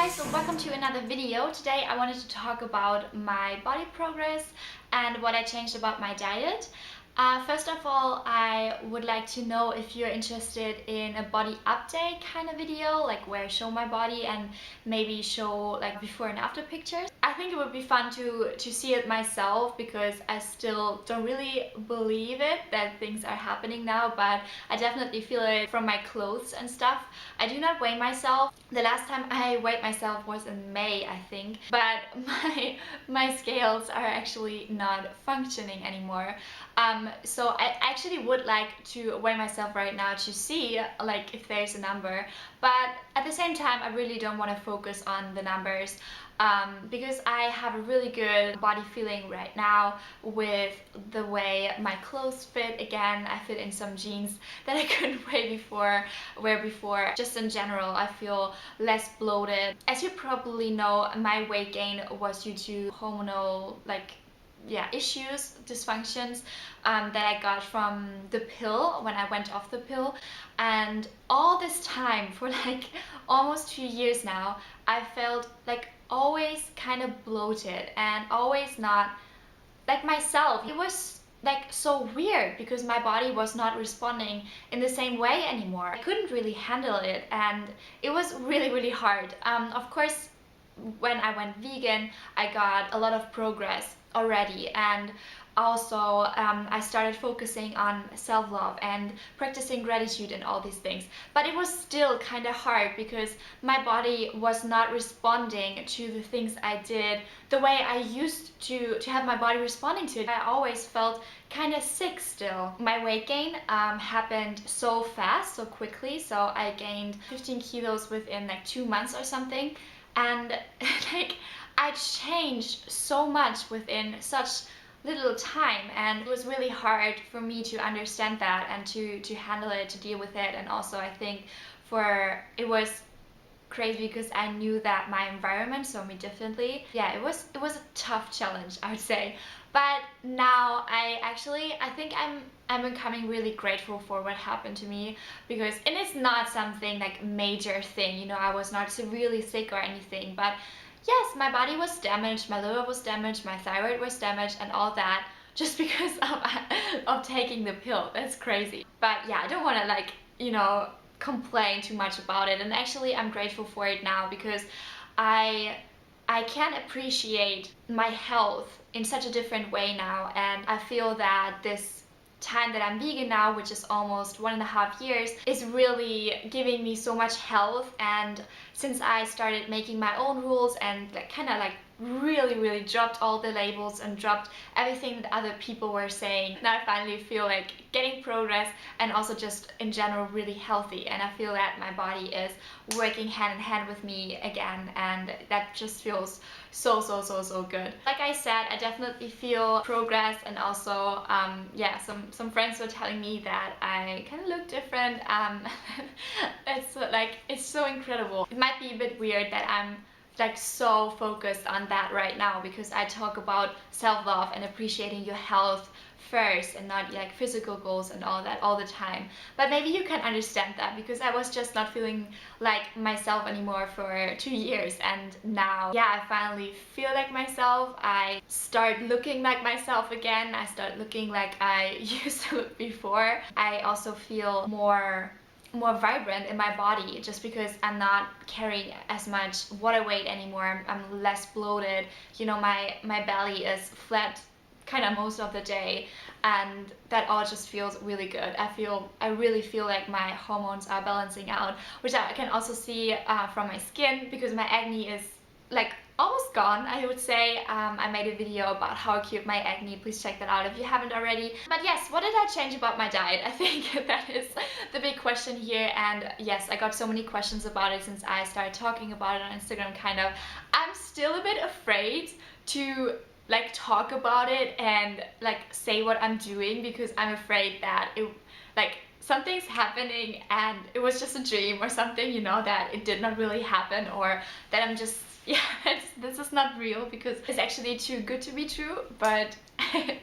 guys, welcome to another video. Today I wanted to talk about my body progress and what I changed about my diet. First of all, I would like to know if you're interested in a body update kind of video, like where I show my body and maybe show like before and after pictures. I think it would be fun to see it myself because I still don't really believe it that things are happening now, but I definitely feel it from my clothes and stuff. I do not weigh myself. The last time I weighed myself was in May, I think, but my scales are actually not functioning anymore. So I actually would like to weigh myself right now to see like if there's a number, but at the same time I really don't want to focus on the numbers because I have a really good body feeling right now with the way my clothes fit. Again, I fit in some jeans that I couldn't wear before. Just in general, I feel less bloated. As you probably know, my weight gain was due to hormonal issues, dysfunctions that I got from the pill when I went off the pill. And all this time, for like almost 2 years now, I felt like always kind of bloated and always not like myself. It was like so weird because my body was not responding in the same way anymore. I couldn't really handle it and it was really hard. Of course, when I went vegan, I got a lot of progress already, and also I started focusing on self-love and practicing gratitude and all these things. But it was still kind of hard because my body was not responding to the things I did the way I used to have my body responding to it. I always felt kind of sick still. My weight gain happened so fast, so quickly. So I gained 15 kilos within like 2 months or something. And like I changed so much within such little time, and it was really hard for me to understand that and to handle it, to deal with it. And also I think it was crazy because I knew that my environment saw me differently. Yeah, it was a tough challenge, I would say. But now I think I'm becoming really grateful for what happened to me, because and it's not something like major thing, you know, I was not severely sick or anything, but yes, my body was damaged, my liver was damaged, my thyroid was damaged and all that just because of taking the pill. That's crazy. But yeah, I don't want to like, you know, complain too much about it, and actually I'm grateful for it now because I can appreciate my health in such a different way now. And I feel that this time that I'm vegan now, which is almost 1.5 years, is really giving me so much health. And since I started making my own rules and like kind of like really dropped all the labels and dropped everything that other people were saying, now I finally feel like getting progress and also just in general really healthy. And I feel that my body is working hand in hand with me again, and that just feels so good. Like I said, I definitely feel progress, and also yeah, some friends were telling me that I kind of look different. It's so incredible. It might be a bit weird that I'm like so focused on that right now, because I talk about self-love and appreciating your health first and not like physical goals and all that all the time. But maybe you can understand that because I was just not feeling like myself anymore for 2 years, and now yeah, I finally feel like myself. I start looking like myself again. I start looking like I used to look before. I also feel more vibrant in my body just because I'm not carrying as much water weight anymore. I'm less bloated. You know, my belly is flat kind of most of the day, and that all just feels really good. I really feel like my hormones are balancing out, which I can also see from my skin, because my acne is like almost gone, I would say. I made a video about how I cured my acne. Please check that out if you haven't already. But yes, what did I change about my diet? I think that is the big question here. And yes, I got so many questions about it since I started talking about it on Instagram, kind of. I'm still a bit afraid to like talk about it and like say what I'm doing, because I'm afraid that it like something's happening and it was just a dream or something, you know, that it did not really happen, or that I'm just yeah, this is not real because it's actually too good to be true, but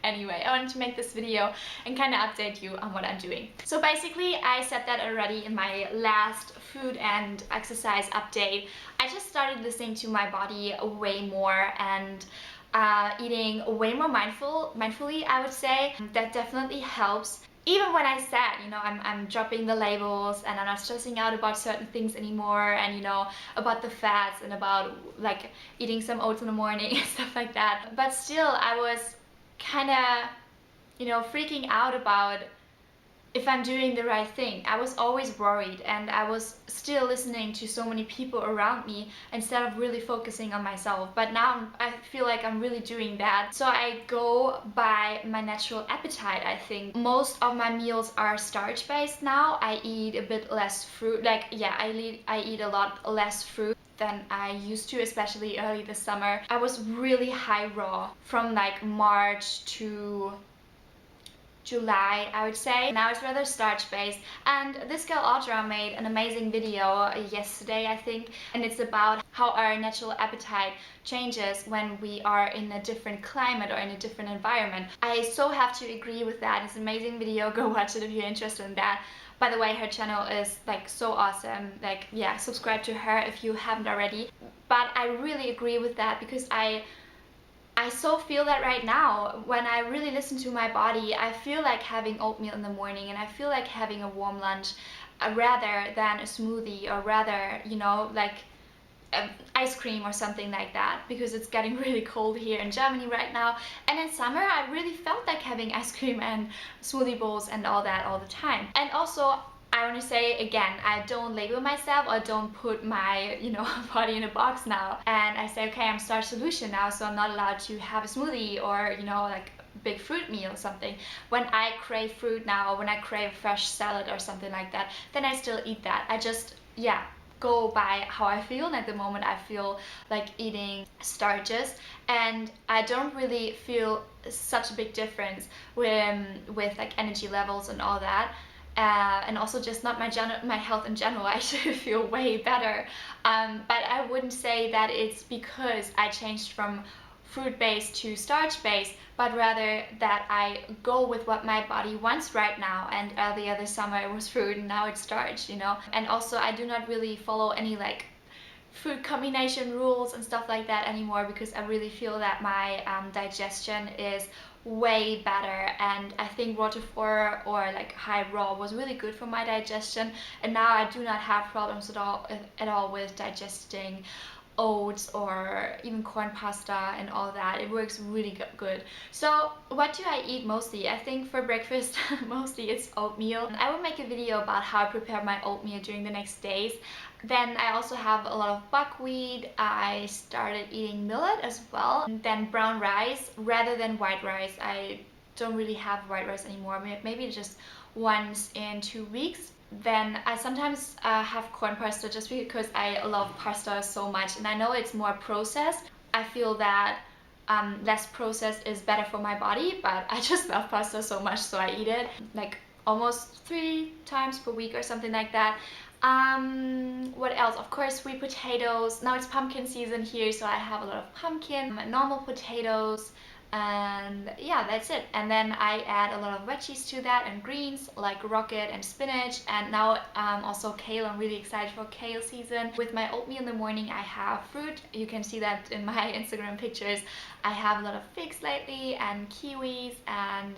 anyway, I wanted to make this video and kind of update you on what I'm doing. So basically, I said that already in my last food and exercise update. I just started listening to my body way more and eating way more mindfully, I would say. That definitely helps. Even when I said, you know, I'm dropping the labels and I'm not stressing out about certain things anymore, and you know, about the fats and about like eating some oats in the morning and stuff like that. But still, I was kind of, you know, freaking out about if I'm doing the right thing. I was always worried, and I was still listening to so many people around me instead of really focusing on myself. But now I feel like I'm really doing that. So I go by my natural appetite, I think. Most of my meals are starch based now. I eat a bit less fruit. Like, yeah, I eat a lot less fruit than I used to, especially early this summer. I was really high raw from like March to July, I would say. Now it's rather starch based, and this girl Audra made an amazing video yesterday, I think, and it's about how our natural appetite changes when we are in a different climate or in a different environment. I so have to agree with that. It's an amazing video. Go watch it if you're interested in that. By the way, her channel is like so awesome. Like, yeah, subscribe to her if you haven't already. But I really agree with that because I so feel that right now. When I really listen to my body, I feel like having oatmeal in the morning, and I feel like having a warm lunch rather than a smoothie, or rather, you know, like ice cream or something like that, because it's getting really cold here in Germany right now. And in summer, I really felt like having ice cream and smoothie bowls and all that all the time. And also, I want to say again, I don't label myself or don't put my, you know, body in a box now. And I say, okay, I'm Starch Solution now, so I'm not allowed to have a smoothie or, you know, like big fruit meal or something. When I crave fruit now, or when I crave fresh salad or something like that, then I still eat that. I just, yeah, go by how I feel, and at the moment I feel like eating starches, and I don't really feel such a big difference with like energy levels and all that. And also just not my health in general. I should feel way better, but I wouldn't say that it's because I changed from fruit-based to starch-based, but rather that I go with what my body wants right now. And earlier this summer it was fruit, and now it's starch, you know. And also I do not really follow any like food combination rules and stuff like that anymore, because I really feel that my digestion is way better. And I think Roquefort or like high raw was really good for my digestion, and now I do not have problems at all with digesting oats or even corn pasta and all that. It works really good. So what do I eat mostly? I think for breakfast mostly it's oatmeal. I will make a video about how I prepare my oatmeal during the next days. Then I also have a lot of buckwheat. I started eating millet as well. And then brown rice rather than white rice. I don't really have white rice anymore. Maybe just once in 2 weeks. Then I sometimes have corn pasta, just because I love pasta so much, and I know it's more processed. I feel that less processed is better for my body, but I just love pasta so much, so I eat it like almost 3 times per week or something like that. What else? Of course, sweet potatoes. Now it's pumpkin season here, so I have a lot of pumpkin, normal potatoes, and yeah, that's it. And then I add a lot of veggies to that, and greens like rocket and spinach, and now also kale. I'm really excited for kale season. With my oatmeal in the morning, I have fruit. You can see that in my Instagram pictures. I have a lot of figs lately, and kiwis, and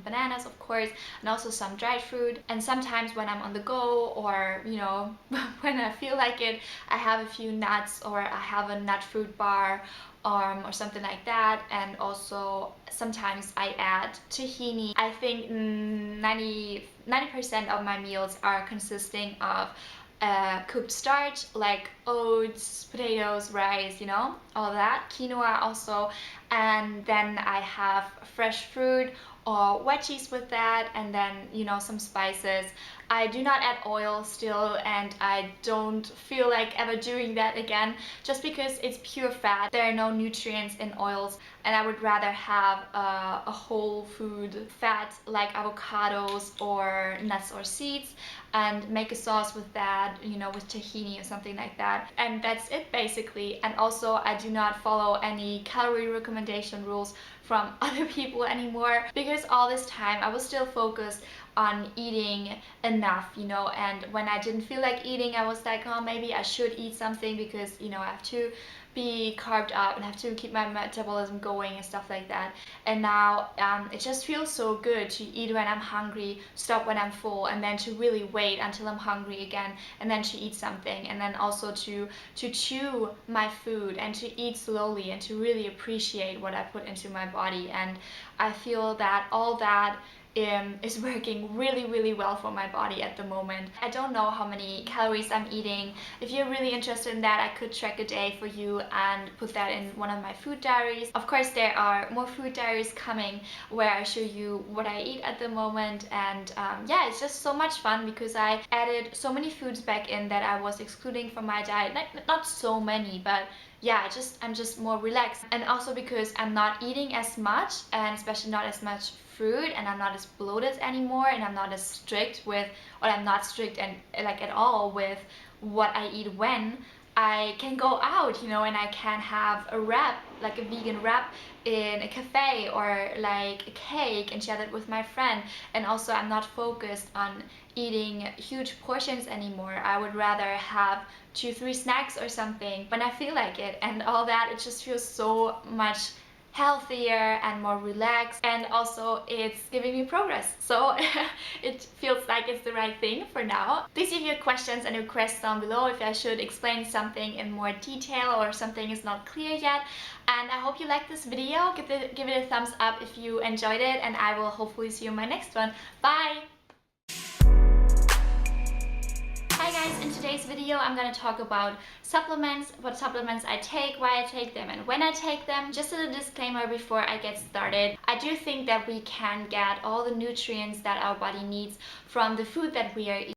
bananas, of course, and also some dried fruit. And sometimes when I'm on the go, or you know, when I feel like it, I have a few nuts, or I have a nut fruit bar, or something like that. And also sometimes I add tahini. I think 90% of my meals are consisting of cooked starch, like oats, potatoes, rice, you know, all that, quinoa also. And then I have fresh fruit or veggies with that, and then some spices. I do not add oil still, and I don't feel like ever doing that again, just because it's pure fat. There are no nutrients in oils, and I would rather have a whole food fat like avocados or nuts or seeds, and make a sauce with that, with tahini or something like that. And that's it basically. And also I do not follow any calorie recommendation rules from other people anymore, because all this time I was still focused on eating enough, and when I didn't feel like eating, I was like, oh, maybe I should eat something, because I have to be carved up and have to keep my metabolism going and stuff like that. And now it just feels so good to eat when I'm hungry, stop when I'm full, and then to really wait until I'm hungry again, and then to eat something, and then also to chew my food and to eat slowly and to really appreciate what I put into my body. And I feel that all that is working really well for my body at the moment. I don't know how many calories I'm eating. If you're really interested in that, I could track a day for you and put that in one of my food diaries. Of course, there are more food diaries coming where I show you what I eat at the moment. And yeah, it's just so much fun, because I added so many foods back in that I was excluding from my diet. Not so many, but yeah, I'm just more relaxed. And also because I'm not eating as much, and especially not as much fruit, and I'm not as bloated anymore, and I'm not as strict with, or I'm not strict and like at all with what I eat when. I can go out, and I can have a wrap, like a vegan wrap in a cafe, or like a cake, and share that with my friend. And also I'm not focused on eating huge portions anymore. I would rather have 2-3 snacks or something when I feel like it, and all that. It just feels so much healthier and more relaxed, and also it's giving me progress, so it feels like it's the right thing for now. Please leave your questions and requests down below if I should explain something in more detail or something is not clear yet. And I hope you liked this video. Give it a thumbs up if you enjoyed it, and I will hopefully see you in my next one. Bye! Hi guys, in today's video I'm going to talk about supplements, what supplements I take, why I take them, and when I take them. Just a disclaimer before I get started, I do think that we can get all the nutrients that our body needs from the food that we are eating.